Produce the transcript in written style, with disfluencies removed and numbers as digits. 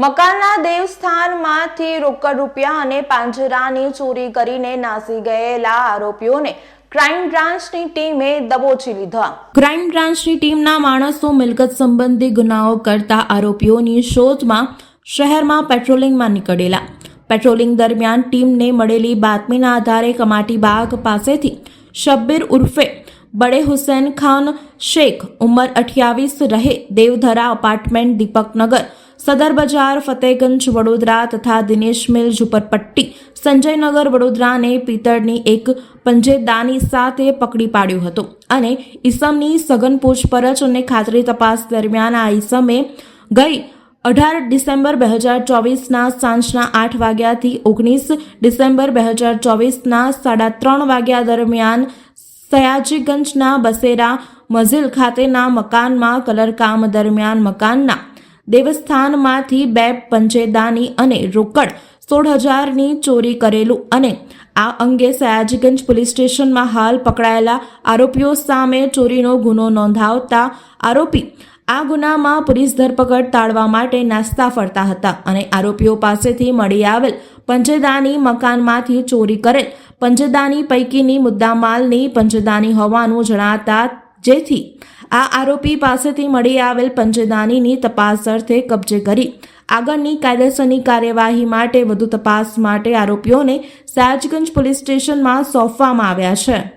મકાનના દેવસ્થાનમાંથી રોકડ રૂપિયા અને પાંજરાની ચોરી કરીને નાસી ગયેલા આરોપીઓને ક્રાઇમ બ્રાન્ચની ટીમે દબોચી લીધા। ક્રાઇમ બ્રાન્ચની ટીમના માણસો મિલકત સંબંધી ગુનાઓ કરતા આરોપીઓની શોધમાં શહેરમાં પેટ્રોલિંગમાં નીકળેલા। પેટ્રોલિંગ દરમિયાન ટીમને મળેલી બાતમીના આધારે કમાટીબાગ પાસેથી શબ્બીર ઉર્ફે बड़े हुसैन खान शेख उम्र 28 रहे देवधरा अपार्टमेंट दीपक नगर सदर बाजार फतेहगंज वडोदरा तथा दिनेश मिल झुपरपट्टी संजय नगर वडोदरा ने पीतळની એક પંજેદાની સાથે પકડી પાડ્યો હતો અને ઈસમની સઘન પૂછપરછ અને ખાતરી તપાસ દરમિયાન આ ઈસમે ગઈ 18 ડિસેમ્બર 2024ના સાંજના 8 વાગ્યાથી 19 ડિસેમ્બર 2024ના 3:30 વાગ્યા દરમિયાન સયાજીગંજના બસેરા મઝિલ ખાતેના મકાનમાં કલરકામ દરમિયાન મકાનના દેવસ્થાનમાંથી 2 પંજેદાની અને રોકડ 16,000ની ચોરી કરેલું અને આ અંગે સયાજીગંજ પોલીસ સ્ટેશનમાં હાલ પકડાયેલા આરોપીઓ સામે ચોરીનો ગુનો નોંધાવતા આરોપી આ ગુનામાં પોલીસ ધરપકડ ટાળવા માટે નાસ્તા ફરતા હતા અને આરોપીઓ પાસેથી મળી આવેલ પંજેદાની મકાનમાંથી ચોરી કરેલ પંજેદાની પૈકીની મુદ્દામાલની પંજેદાની હોવાનું જણાતા જેથી આ આરોપી પાસેથી મળી આવેલ પંજેદાનીની તપાસ અર્થે કબજે કરી આગળની કાયદેસરની કાર્યવાહી માટે વધુ તપાસ માટે આરોપીઓને સયાજગંજ પોલીસ સ્ટેશનમાં સોંપવામાં આવ્યા છે।